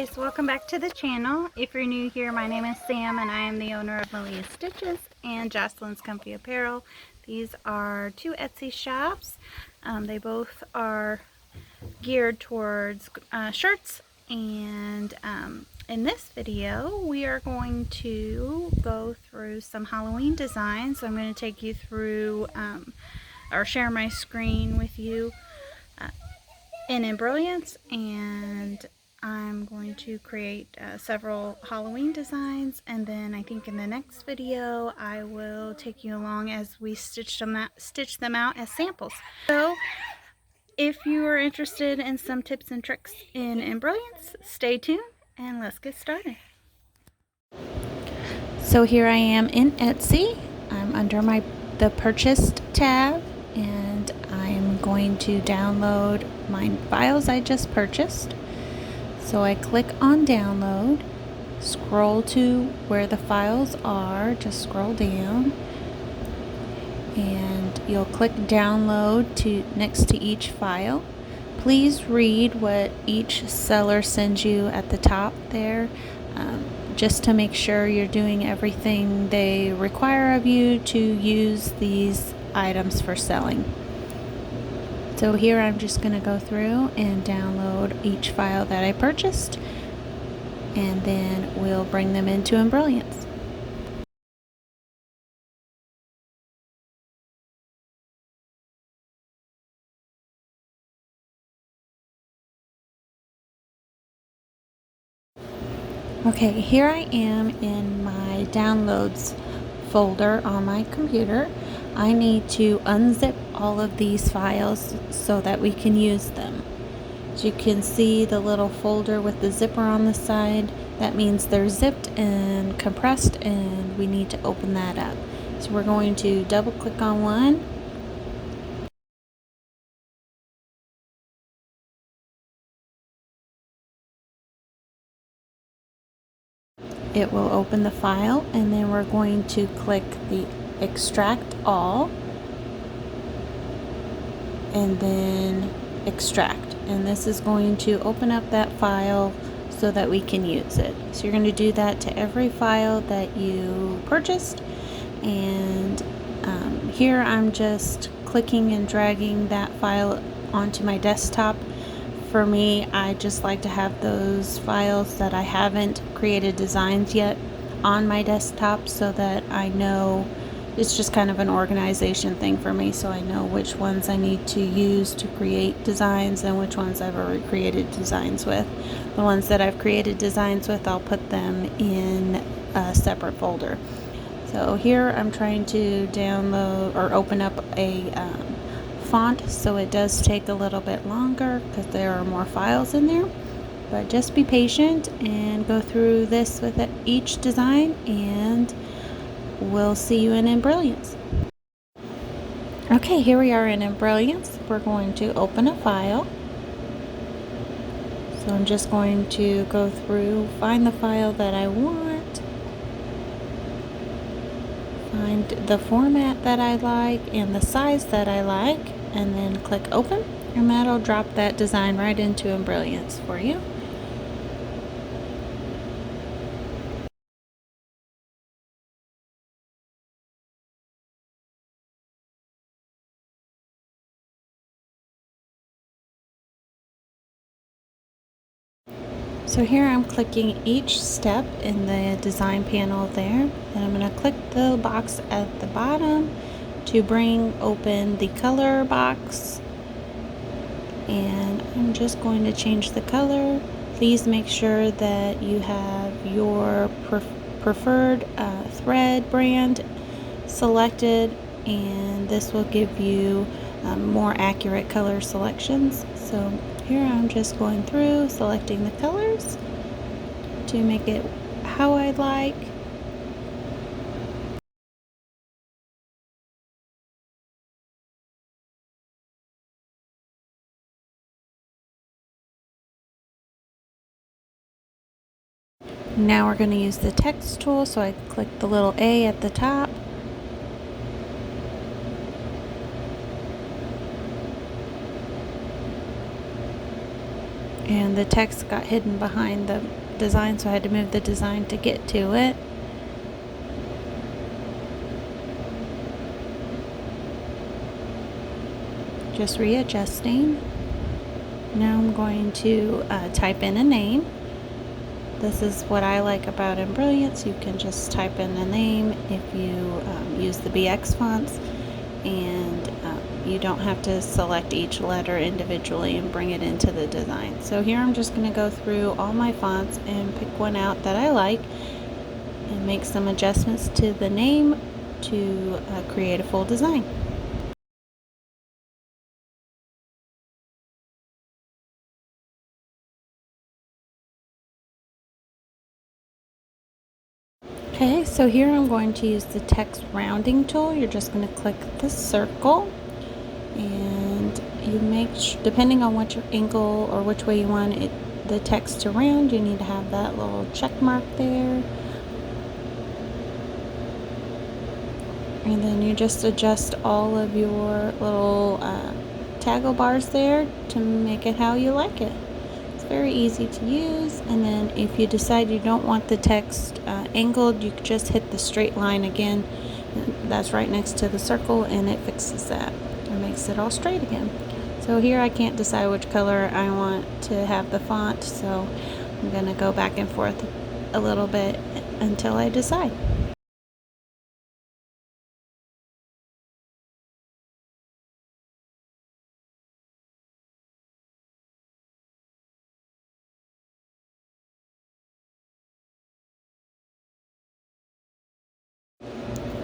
guys, welcome back to the channel. If you're new here, my name is Sam and I am the owner of Malia Stitches and Jocelyn's Comfy Apparel. These are two Etsy shops. They both are geared towards shirts, and in this video we are going to go through some Halloween designs. So I'm going to take you through or share my screen with you in Embrilliance, and I'm going to create several Halloween designs, and then I think in the next video I will take you along as we stitch them out as samples. So if you are interested in some tips and tricks in Embrilliance, stay tuned and let's get started. So here I am in Etsy. I'm under the purchased tab, and I'm going to download my files I just purchased. So I click on download, scroll to where the files are, just scroll down, and you'll click download next to each file. Please read what each seller sends you at the top there, just to make sure you're doing everything they require of you to use these items for selling. So here I'm just going to go through and download each file that I purchased, and then we'll bring them into Embrilliance. Okay, here I am in my downloads folder on my computer. I need to unzip all of these files so that we can use them. As you can see, the little folder with the zipper on the side, that means they're zipped and compressed, and we need to open that up. So we're going to double click on one. It will open the file, and then we're going to click the extract all, and then extract, and this is going to open up that file so that we can use it. So you're going to do that to every file that you purchased, and here I'm just clicking and dragging that file onto my desktop. For me, I just like to have those files that I haven't created designs yet on my desktop, so that I know, it's just kind of an organization thing for me, so I know which ones I need to use to create designs and which ones I've already created designs with. The ones that I've created designs with, I'll put them in a separate folder. So here I'm trying to download or open up a font, so it does take a little bit longer because there are more files in there, but just be patient and go through this with each design, and we'll see you in Embrilliance. Okay, here we are in Embrilliance. We're going to open a file. So I'm just going to go through, find the file that I want, find the format that I like and the size that I like, and then click open, and that'll drop that design right into Embrilliance for you. So here I'm clicking each step in the design panel there, and I'm going to click the box at the bottom to bring open the color box, and I'm just going to change the color. Please make sure that you have your preferred thread brand selected, and this will give you more accurate color selections. So here I'm just going through selecting the colors to make it how I like. Now we're going to use the text tool, so I click the little A at the top. and the text got hidden behind the design, so I had to move the design to get to it. Just readjusting. Now I'm going to type in a name. This is what I like about Embrilliance. You can just type in a name if you use the BX fonts, and you don't have to select each letter individually and bring it into the design. So here I'm just going to go through all my fonts and pick one out that I like and make some adjustments to the name to create a full design. Okay, so here I'm going to use the text rounding tool. You're just going to click the circle, and you make depending on what your angle or which way you want the text to round, you need to have that little check mark there. And then you just adjust all of your little toggle bars there to make it how you like it. It's very easy to use. And then if you decide you don't want the text angled, you just hit the straight line again. That's right next to the circle, and it fixes that. It makes it all straight again. So here I can't decide which color I want to have the font, so I'm going to go back and forth a little bit until I decide.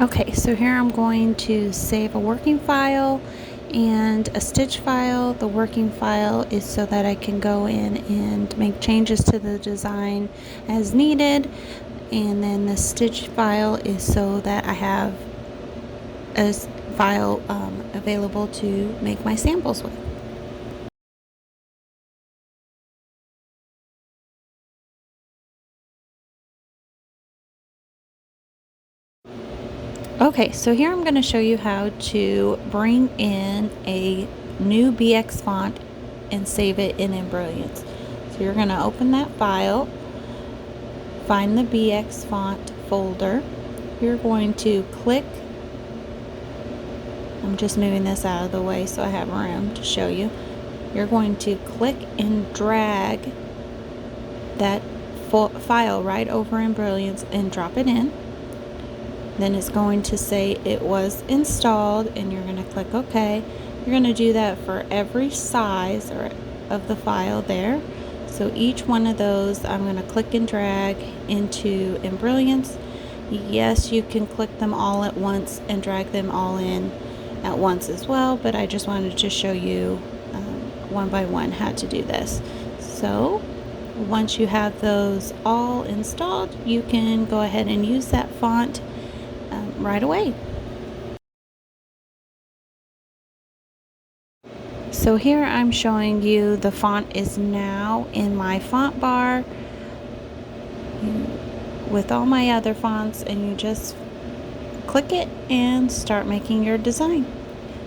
Okay, so here I'm going to save a working file and a stitch file. The working file is so that I can go in and make changes to the design as needed, and then the stitch file is so that I have a file available to make my samples with. Okay, so here I'm going to show you how to bring in a new BX font and save it in Embrilliance. So you're going to open that file, find the BX font folder. You're going to click, I'm just moving this out of the way so I have room to show you. You're going to click and drag that file right over Embrilliance and drop it in. Then it's going to say it was installed, and you're going to click OK. You're going to do that for every size of the file there. So each one of those I'm going to click and drag into Embrilliance. Yes, you can click them all at once and drag them all in at once as well, but I just wanted to show you one by one how to do this. So once you have those all installed, you can go ahead and use that font right away. So here I'm showing you the font is now in my font bar with all my other fonts, and you just click it and start making your design.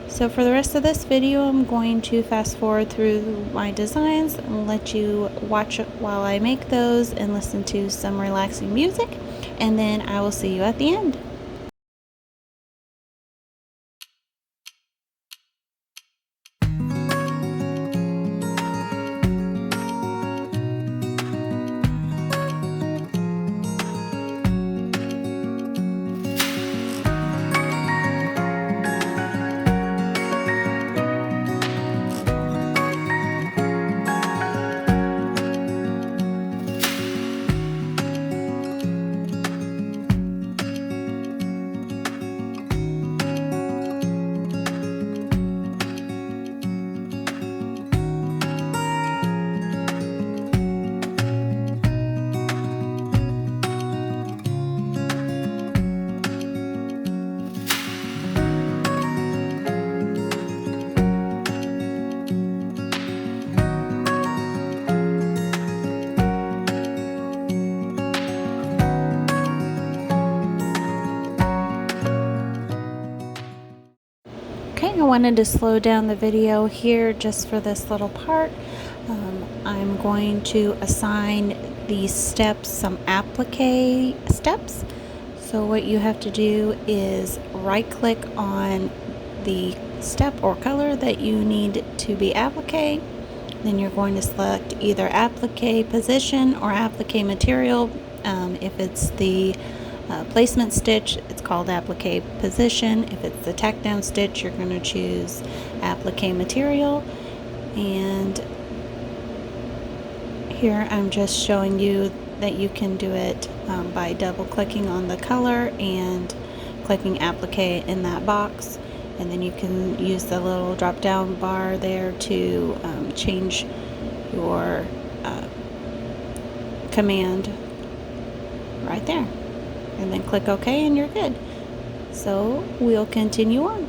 So for the rest of this video, I'm going to fast forward through my designs and let you watch it while I make those and listen to some relaxing music, and then I will see you at the end. Okay, I wanted to slow down the video here just for this little part. I'm going to assign these steps some applique steps. So what you have to do is right click on the step or color that you need to be applique. Then you're going to select either applique position or applique material. If it's the placement stitch, it's called applique position. If it's the tack down stitch, you're going to choose applique material. And here I'm just showing you that you can do it by double clicking on the color and clicking applique in that box, and then you can use the little drop down bar there to change your command right there, and then click OK and you're good. So we'll continue on.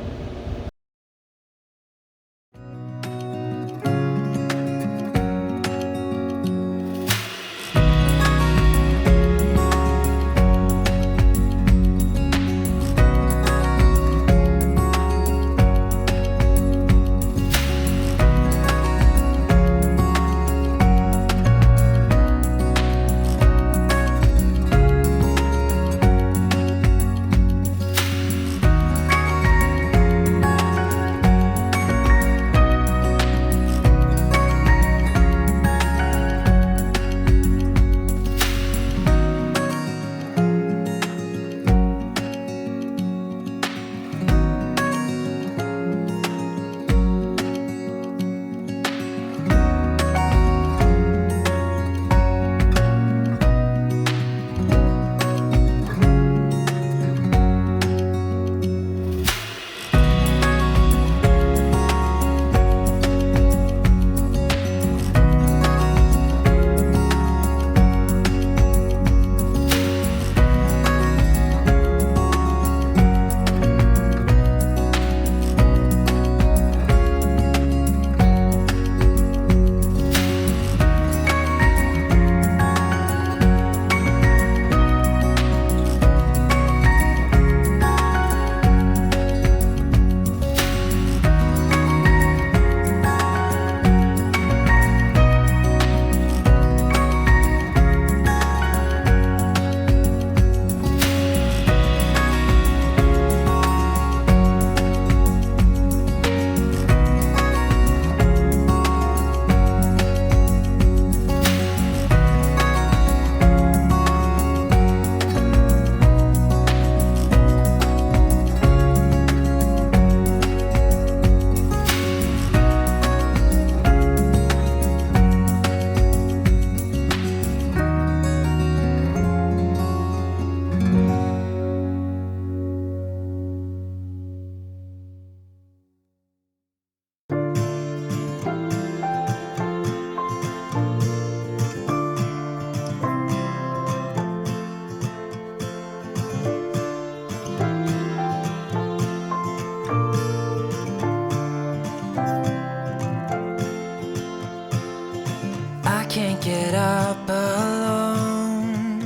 Can't get up alone,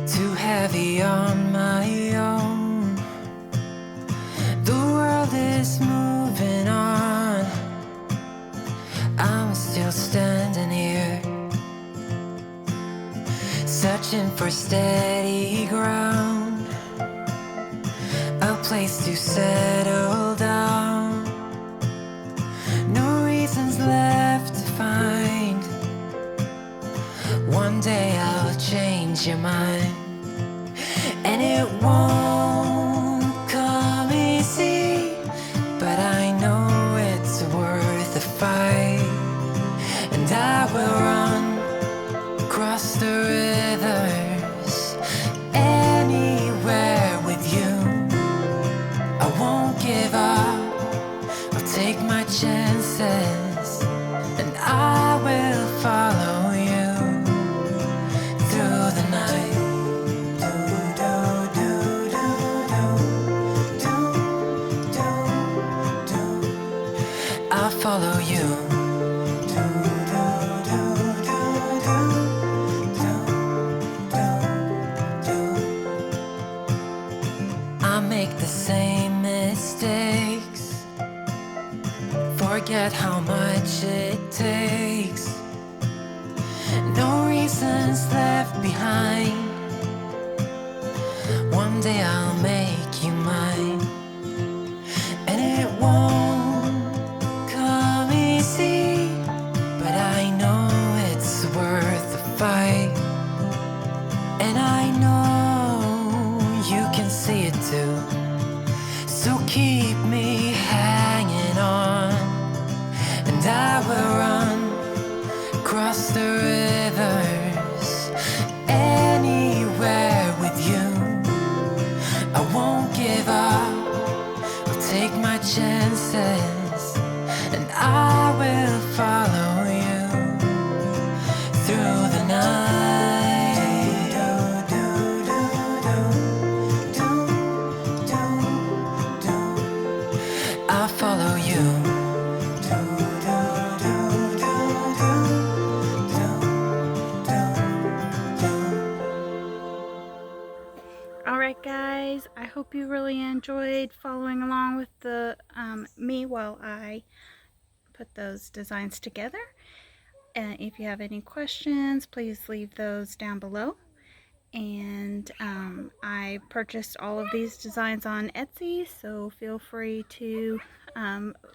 too heavy on my own. The world is moving on, I'm still standing here, searching for steady ground, a place to settle down. No reasons left to find. One day I'll change your mind, and it won't come easy, but I know it's worth the fight. And I will run across the rivers, anywhere with you. I won't give up, I'll take my chances, and I will follow you. Follow you. I make the same mistakes, forget how much it takes. No reasons left behind. One day I'll make you mine, and it won't come easy, but I know it's worth the fight. And I know you can see it too. So keep me hanging on, and I will run across the rivers anywhere with you. I won't give up, I'll take my chances, and I will follow you through the night. I'll follow you. Alright guys, I hope you really enjoyed following along with the me while I put those designs together. And if you have any questions, please leave those down below. And I purchased all of these designs on Etsy, so feel free to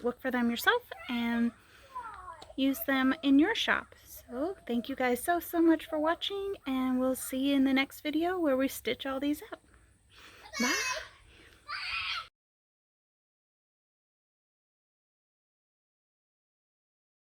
look for them yourself and use them in your shop. So thank you guys so much for watching, and we'll see you in the next video where we stitch all these up. Bye.